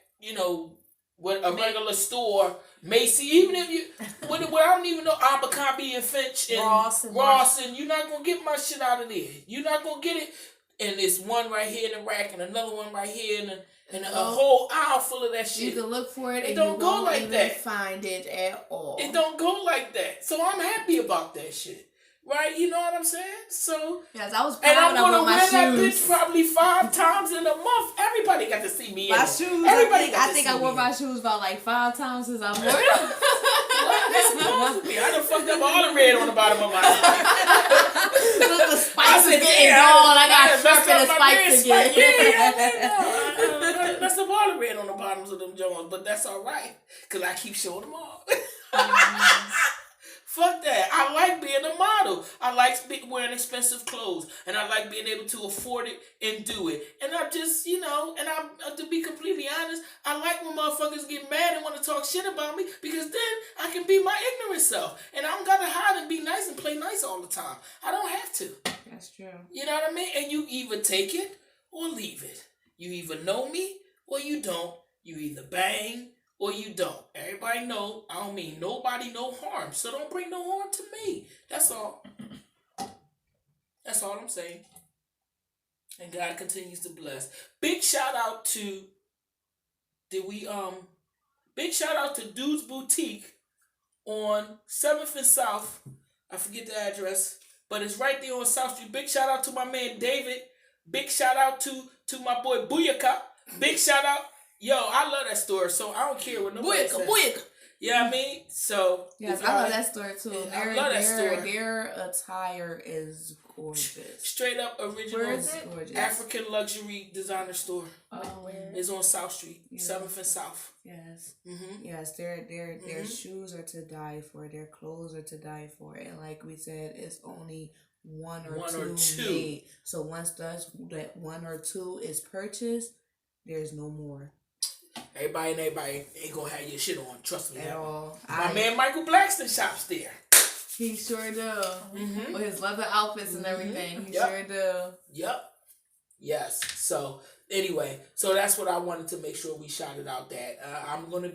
with a regular store, Macy, even if you where I don't even know Abercrombie and Finch and Ross, and you're not gonna get my shit out of there. You're not gonna get it. And there's one right here in the rack, and another one right here, and a whole aisle full of that shit. You can look for it. It and don't you go won't like even that. Find it at all. It don't go like that. So I'm happy about that shit. Right, you know what I'm saying? So yes, I was proud of my shoes. And I'm gonna wear that bitch probably 5 times in a month. Everybody Everybody got to see me. My in it. shoes. Everybody got I to think see I wore me my in it. shoes about like 5 times since I wore them. What? That's supposed to be. I done fucked up all the red on the bottom of my shoe. Look, the spikes said, is getting yeah, dull. I I got done messed sharpen the up my spikes red again. spike. Yeah, I messed up all the red on the bottoms of them Jones, but that's all right, because I keep showing them off. Fuck that. I like being a model. I like wearing expensive clothes, and I like being able to afford it and do it. And I just, and I'm to be completely honest, I like when motherfuckers get mad and want to talk shit about me, because then I can be my ignorant self, and I don't gotta hide and be nice and play nice all the time. I don't have to. That's true. You know what I mean? And you either take it or leave it. You either know me or you don't. You either bang or you don't. Everybody know I don't mean nobody no harm. So don't bring no harm to me. That's all. That's all I'm saying. And God continues to bless. Big shout out to big shout out to Dude's Boutique on 7th and South. I forget the address, but it's right there on South Street. Big shout out to my man David. Big shout out to my boy Booyaka. Big shout out. Yo, I love that store, so I don't care what nobody says. Booyaka. You know what I mean? So Yes, if I love y'all- that store too. Yeah, I love that store. Their attire is gorgeous. Straight up Where original is it? Gorgeous. African luxury designer store. Oh, It's on South Street, Yeah. 7th and South. yes. Mm-hmm. Yes, their Mhm. shoes are to die for. Their clothes are to die for. And like we said, it's only one or two made. So once that 1 or 2 is purchased, there's no more Everybody ain't gonna have your shit on. Trust me. at all. My man Michael Blackston shops there. He sure do. Mm-hmm. With his leather outfits and everything, he sure do. Yep. Yes. So anyway, so that's what I wanted to make sure we shouted out. That we're gonna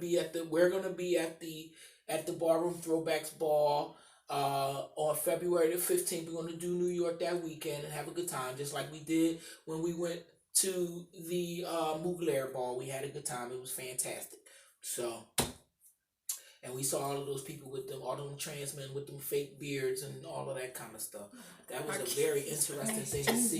be at the Ballroom Throwbacks Ball on February the 15th. We're gonna do New York that weekend and have a good time, just like we did when we went to the Mugler Ball. We had a good time. It was fantastic. So. And we saw all of those people with all them trans men with them fake beards and all of that kind of stuff. That was a very interesting thing to see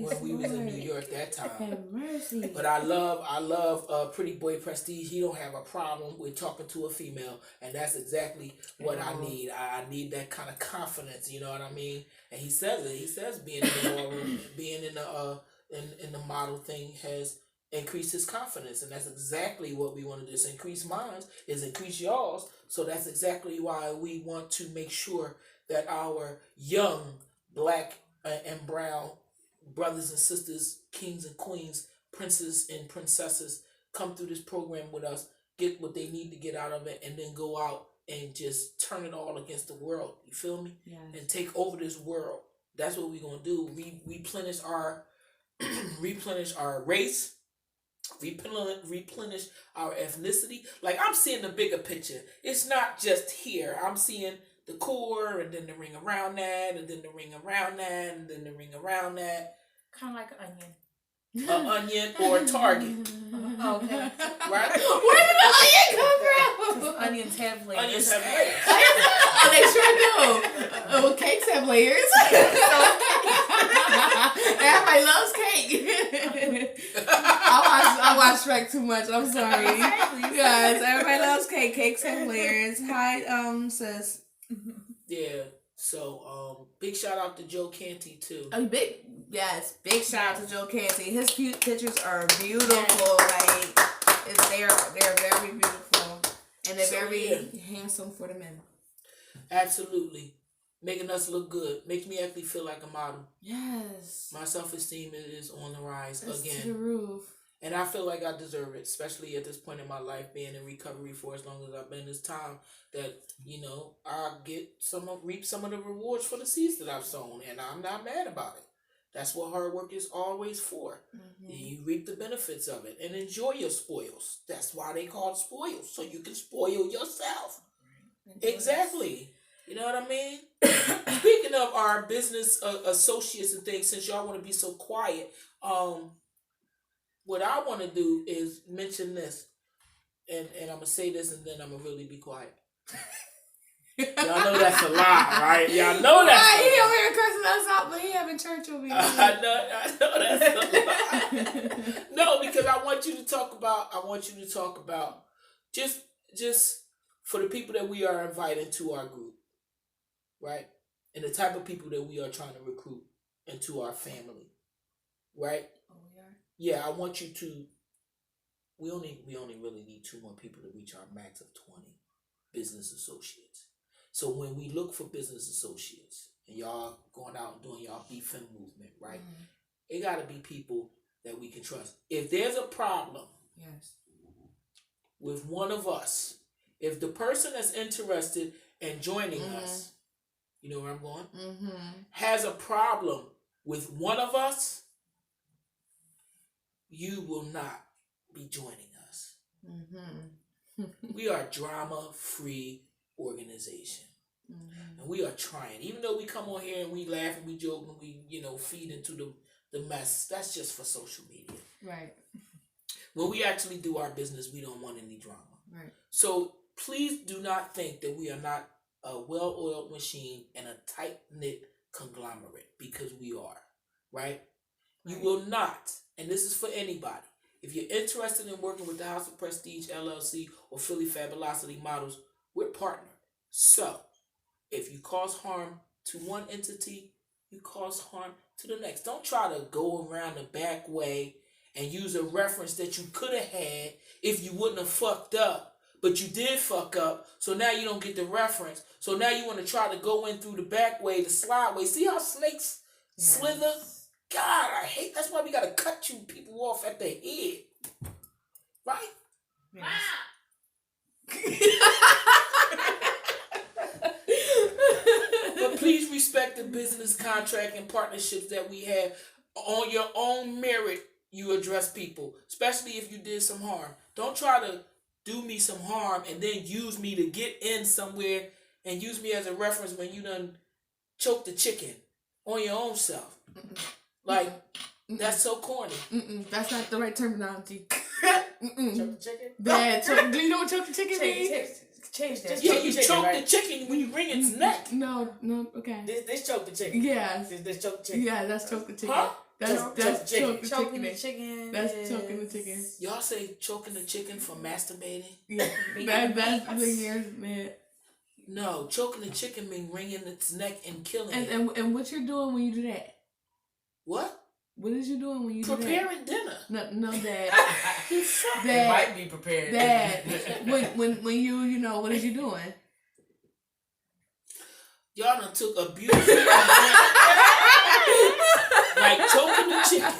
when we was in New York that time. Have mercy. But I love Pretty Boy Prestige. He don't have a problem with talking to a female, and that's exactly what I need. I need that kind of confidence. You know what I mean? And he says it. He says being in the ballroom, being in the model thing has increase his confidence, and that's exactly what we want to do. Is increase mine, is increase y'all's. So that's exactly why we want to make sure that our young black and brown brothers and sisters, kings and queens, princes and princesses come through this program with us, get what they need to get out of it, and then go out and just turn it all against the world. You feel me? Yes. And take over this world. That's what we're gonna do. Replenish our race. Replenish our ethnicity. Like, I'm seeing the bigger picture. It's not just here. I'm seeing the core, and then the ring around that, and then the ring around that, and then the ring around that. Kind of like an onion. An onion or a target, Okay. right? Where did the onion come from? Onions have layers. Onions have layers. Oh, they sure do. Well, cakes have layers. Everybody loves cake. I watch Shrek too much. I'm sorry. Guys, everybody loves cake. Cakes have layers. Hi, sis. Yeah. So, big shout out to Joe Canty too. Big shout out to Joe Canty. His pictures are beautiful. Like, they're very beautiful, and they're very handsome for the men. Absolutely. Making us look good. Makes me actually feel like a model. Yes. My self-esteem is on the rise again. To the roof. And I feel like I deserve it, especially at this point in my life, being in recovery for as long as I've been. This time that, I reap some of the rewards for the seeds that I've sown, and I'm not mad about it. That's what hard work is always for. Mm-hmm. You reap the benefits of it and enjoy your spoils. That's why they call it spoils, so you can spoil yourself. Exactly. You know what I mean? Speaking of our business associates and things, since y'all want to be so quiet, what I want to do is mention this, and I'm going to say this, and then I'm going to really be quiet. Y'all know that's a lie, right? Y'all know that's a lie. He over here cursing us out, but he having church over here. I know that's a lie. No, because I want you to talk about just for the people that we are inviting to our group, right? And the type of people that we are trying to recruit into our family, right? Oh, we are. Yeah, I want you to. We only really need 2 more people to reach our max of 20 business associates. So when we look for business associates and y'all going out and doing y'all BFM movement, right? Mm-hmm. It got to be people that we can trust. If there's a problem, Yes. with one of us, if the person that's interested in joining us, you know where I'm going, has a problem with one of us, you will not be joining us. We are a drama-free organization. And we are trying. Even though we come on here and we laugh and we joke and we, feed into the mess, that's just for social media. Right. When we actually do our business, we don't want any drama. Right. So please do not think that we are not a well-oiled machine and a tight-knit conglomerate, because we are, right? You will not, and this is for anybody, if you're interested in working with the House of Prestige LLC or Philly Fabulosity Models, we're partnered. So if you cause harm to one entity, you cause harm to the next. Don't try to go around the back way and use a reference that you could have had if you wouldn't have fucked up. But you did fuck up, so now you don't get the reference. So now you want to try to go in through the back way, the slide way. See how snakes slither? God, I hate. That's why we got to cut you people off at the head. Right? Yes. But please respect the business contract and partnerships that we have. On your own merit, you address people, especially if you did some harm. Don't try to do me some harm and then use me to get in somewhere and use me as a reference when you done choked the chicken on your own self. Like, that's so corny. That's not the right terminology. Choke the chicken? Bad. Do you know what choke the chicken means? Change that. Yeah, you choke the chicken when you wring its neck. No, okay. This choke the chicken. Yeah. This choke the chicken. Yeah, that's choke the chicken. Huh? That's choke the Choking the chicken. chicken. That's choking the chicken. Y'all say choking the chicken for masturbating? Yeah, that's the years, man. No, choking the chicken means wringing its neck and killing it. And what you're doing when you do that? What? What is you doing when you do that? Preparing dinner. No, Dad. It might be prepared. Dad. when you know, what is you doing? Y'all done took a beautiful like choking the chicken.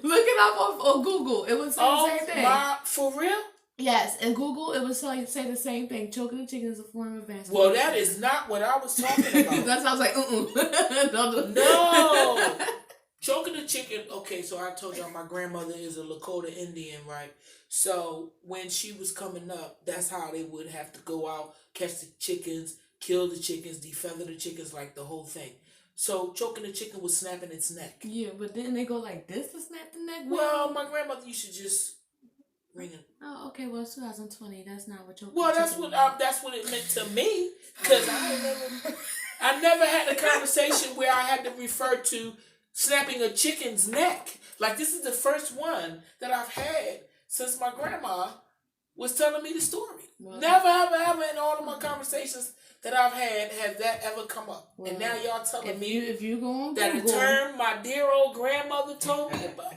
Look it up on Google. It would say the same thing. For real? Yes, in Google it would say the same thing. Choking the chicken is a form of masturbation. Well, that is not what I was talking about. That sounds like No. Choking the chicken. Okay, so I told y'all my grandmother is a Lakota Indian, right? So when she was coming up, that's how they would have to go out, catch the chickens, kill the chickens, defeather the chickens, like the whole thing. So choking the chicken was snapping its neck. Yeah, but then they go like this to snap the neck. Well, my grandmother used to just ring it. Oh, okay. Well, it's 2020. That's not what choking. Well, that's what it meant to me, because I never had a conversation where I had to refer to snapping a chicken's neck. Like, this is the first one that I've had since my grandma was telling me the story. Well, Never, ever in all of my conversations that I've had has that ever come up. Well, and now y'all telling me if you go on that Google, a term my dear old grandmother told me about.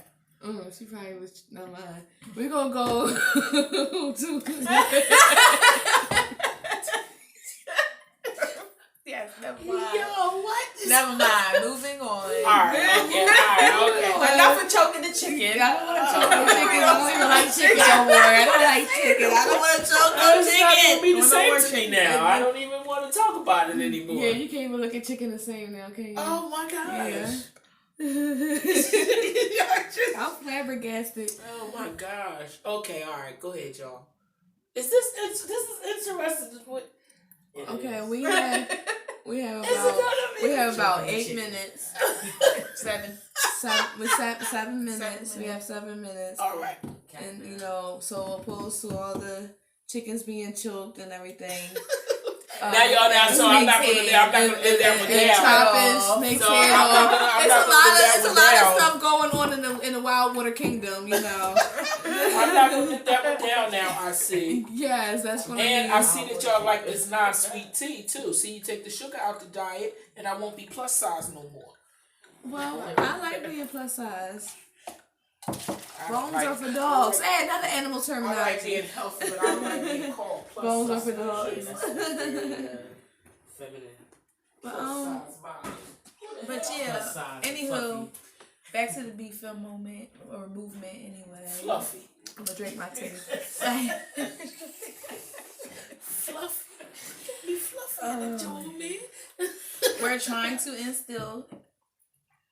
She probably was not lying. We're gonna go to Yes, never mind. Yo, what? Never mind. Moving on. All right, okay. But not for choking the chicken. I don't want to choke the chicken. I don't even like chicken no more. I don't like chicken. I don't want to choke the It's not chicken. gonna be the same to me now. I don't even want to talk about it anymore. Yeah, you can't even look at chicken the same now, can you? Oh my gosh. I'm flabbergasted. Oh my gosh. Okay, all right. Go ahead, y'all. This is interesting. Okay, we have about 8 minutes. 7 minutes. We have 7 minutes. All right. And so opposed to all the chickens being choked and everything. Now y'all now, so I'm not gonna live that one down. Chopping, snakes So head I'm not off. gonna- I'm It's not a gonna lot live that of one down. stuff going on in the Wild Water Kingdom, you know. I'm not gonna let that one down now. I see. Yes, that's gonna And be. I see that y'all like this non-sweet tea too. See, you take the sugar out the diet, and I won't be plus size no more. Well, I like being plus size. I Bones like- are for dogs. Hey, another animal I like terminology. being healthy, but I like being called plus Bones are size. for dogs. Feminine. But, Plus size body. but yeah. Plus size, Anywho, fluffy. Back to the beef film moment or movement anyway. Fluffy. I'm gonna drink my tea. Fluffy. Be fluffy in the joint, man. We're trying to instill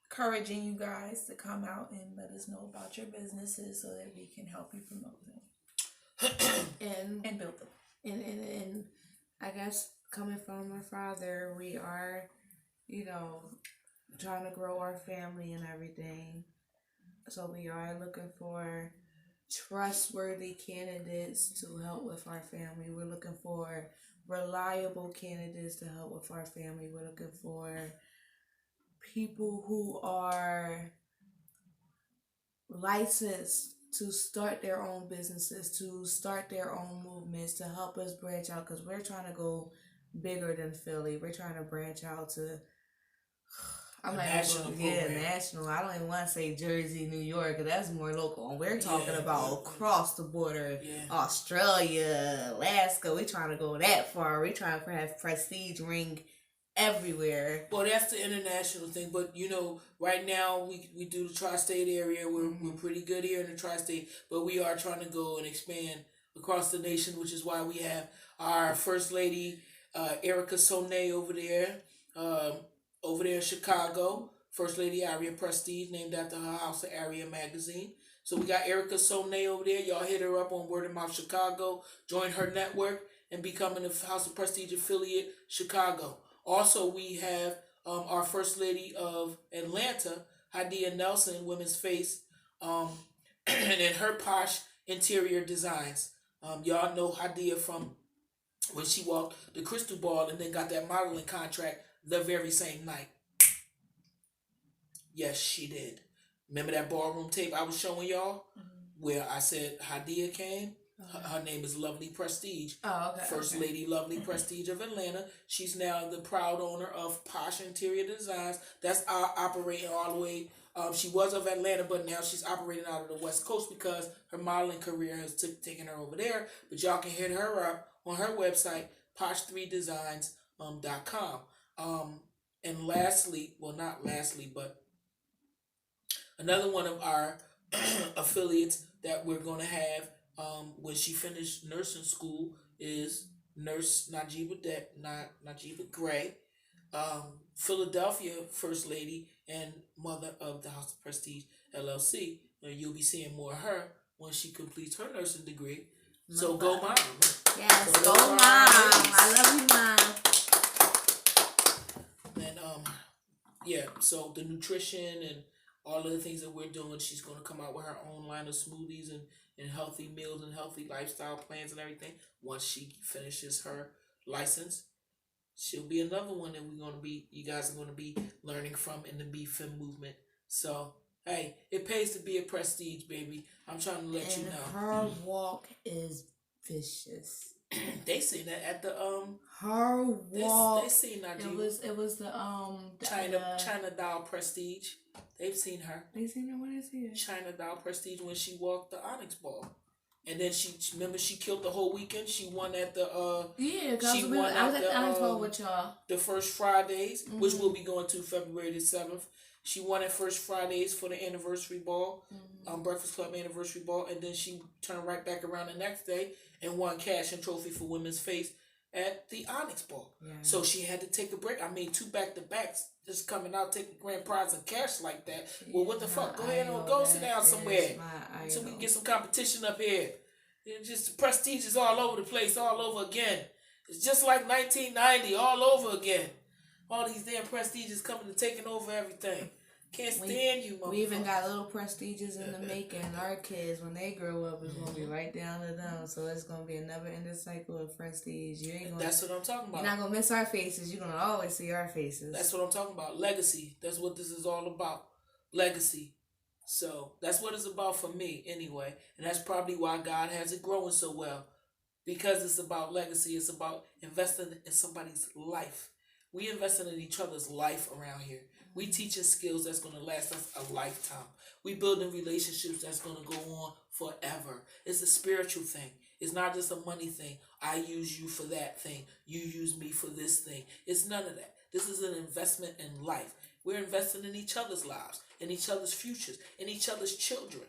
courage in you guys to come out and let us know about your businesses so that we can help you promote them and and build them. and I guess coming from my father, we are, trying to grow our family and everything. So we are looking for trustworthy candidates to help with our family. We're looking for reliable candidates to help with our family. We're looking for people who are licensed to start their own businesses, to start their own movements, to help us branch out, because we're trying to go bigger than Philly. We're trying to branch out to National program. national. I don't even want to say Jersey, New York, because that's more local. And we're talking about across the border, Australia, Alaska. We're trying to go that far. We're trying to have prestige ring everywhere. Well, that's the international thing, but right now we do the tri-state area. We're pretty good here in the tri-state, but we are trying to go and expand across the nation, which is why we have our First Lady Erica Sonay over there in Chicago. First Lady Aria Prestige, named after her House of Aria magazine. So we got Erica Sonay over there. Y'all hit her up on Word of Mouth Chicago. Join her network and becoming a House of Prestige affiliate Chicago. Also, we have our First Lady of Atlanta, Hadia Nelson, Women's Face, and in her posh interior designs. Y'all know Hadia from when she walked the Crystal Ball and then got that modeling contract the very same night. Yes, she did. Remember that ballroom tape I was showing y'all? Where I said Hadia came? Her name is Lovely Prestige. Oh, okay. First Lady Lovely Prestige of Atlanta. She's now the proud owner of Posh Interior Designs. That's operating all the way. She was of Atlanta, but now she's operating out of the West Coast because her modeling career has taken her over there. But y'all can hit her up on her website, posh3designs.com. And lastly, well, not lastly, but another one of our affiliates that we're going to have when she finished nursing school is Nurse Najiba Gray, Philadelphia First Lady and mother of the House of Prestige LLC. And you'll be seeing more of her when she completes her nursing degree. So go mom. Yes, So go those mom. are our ladies. I love you, mom. And so the nutrition and all of the things that we're doing, she's going to come out with her own line of smoothies and healthy meals and healthy lifestyle plans and everything. Once she finishes her license, she'll be another one that you guys are going to be learning from in the BFM movement. So, hey, it pays to be a prestige, baby. I'm trying to let you know. Her walk is vicious. They seen that at the Her walk. They seen Najee. It was the China Doll Prestige. They've seen her. They seen her. What is it? China Doll Prestige when she walked the Onyx Ball, and then she killed the whole weekend. She won at the Because she I won was at at the Onyx Ball with y'all. the First Fridays, which we'll be going to February the 7th. She won at First Fridays for the anniversary ball, Breakfast Club anniversary ball, and then she turned right back around the next day and won cash and trophy for Women's Face at the Onyx Ball. Yeah. So she had to take a break. I mean, 2 back-to-backs just coming out taking grand prize and cash like that. Yeah, well, what the fuck? Go ahead and go sit down somewhere so we can get some competition up here. It's just prestiges all over the place, all over again. It's just like 1990, all over again. All these damn prestiges coming and taking over everything. Can't stand you, motherfucker. We even got little prestiges in the making. Our kids, when they grow up, it's gonna be right down to them. So it's gonna be a never-ending cycle of prestige. You ain't gonna. That's what I'm talking about. You're not gonna miss our faces. You're gonna always see our faces. That's what I'm talking about. Legacy. That's what this is all about. Legacy. So that's what it's about for me, anyway. And that's probably why God has it growing so well. Because it's about legacy. It's about investing in somebody's life. We investing in each other's life around here. We teaching skills that's going to last us a lifetime. We building relationships that's going to go on forever. It's a spiritual thing. It's not just a money thing. I use you for that thing. You use me for this thing. It's none of that. This is an investment in life. We're investing in each other's lives, in each other's futures, in each other's children.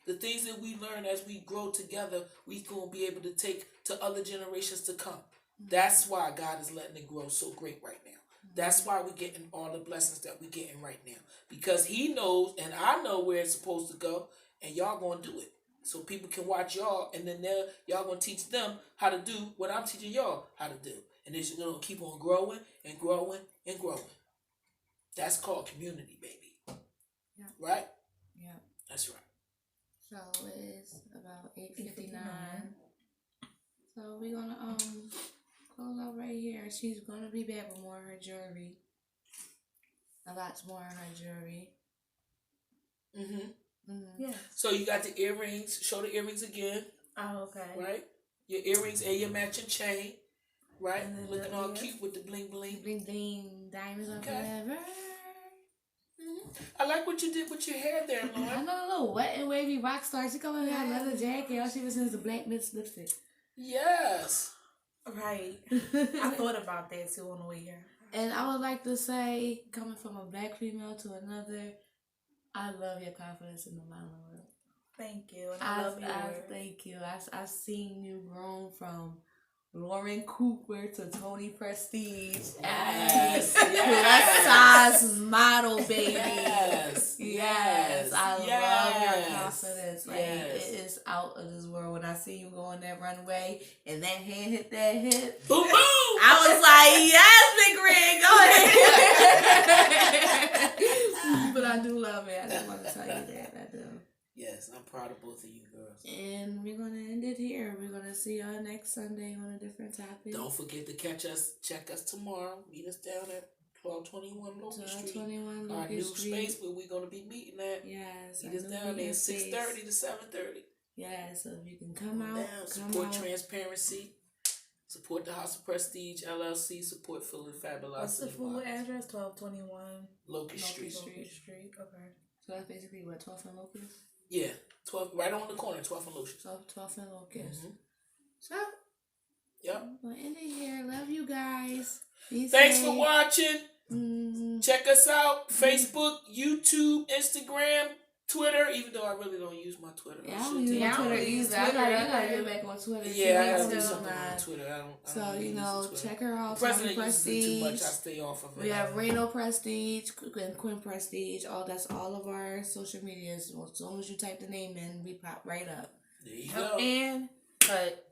The things that we learn as we grow together, we going to be able to take to other generations to come. That's why God is letting it grow so great right now. That's why we're getting all the blessings that we're getting right now. Because he knows, and I know where it's supposed to go, and y'all going to do it. So people can watch y'all, and then y'all going to teach them how to do what I'm teaching y'all how to do. And it's going to keep on growing and growing and growing. That's called community, baby. Yeah. Right? Yeah. That's right. So it's about 8:59. So we're gonna close out right here. She's gonna be back with more of her jewelry. A lot more of her jewelry. Yeah. So you got the earrings. Show the earrings again. Oh, okay. Right? Your earrings and your matching chain. Right? And then Looking the all ears. cute with the bling bling. Bling bling, diamonds on Okay. forever. I like what you did with your hair there, I Lauren. know a little wet and wavy rock star. She come in her leather jacket. All she was in is the black mist lipstick. Yes. Right. I thought about that too on the way here. And I would like to say, coming from a black female to another, I love your confidence in the modeling world. Thank you. And I love yours. Thank you. I've seen you grown from Lauren Cooper to Toni Prestige. Yes. Plus size model, baby. Yes. Yes. I love your confidence. Like, Yes. it is out of this world. When I see you go on that runway and that hand hit that hip, Boom, boom. I was like, yes, Big Rig, go ahead. But I do love it. I just want to tell you that. I do. Yes, I'm proud of both of you girls. And we're going to end it here. We're going to see y'all next Sunday on a different topic. Don't forget to check us tomorrow. Meet us down at 1221 Locust Street. 1221 Our new Locust Street. space where we're going to be meeting at. Yes. Meet us down there 6:30 to 7:30. Yeah, so if you can come out, Down. Support transparency. Support the House of Prestige LLC. Support Philly Fabulous. What's the full address? 1221 Locust Street. Locust Street. Okay. So that's basically what, 12th and Locust? Yeah, 12 right on the corner, 12th and Locust. 12th and Locust. Mm-hmm. So, Yep. we'll end it here. Love you guys. Be Thanks safe. for watching. Mm-hmm. Check us out. Facebook, YouTube, Instagram, Twitter. Even though I really don't use my Twitter. Yeah, I don't use my Twitter either. I gotta get back on Twitter. Yeah, I gotta too. do something on Twitter. I don't So, really you use know, Twitter. check her out. The president Toni uses it too Prestige. much. I stay off of it. We have Reno Prestige and Quinn Prestige. That's all of our social medias. As long as you type the name in, we pop right up. There you go. And cut.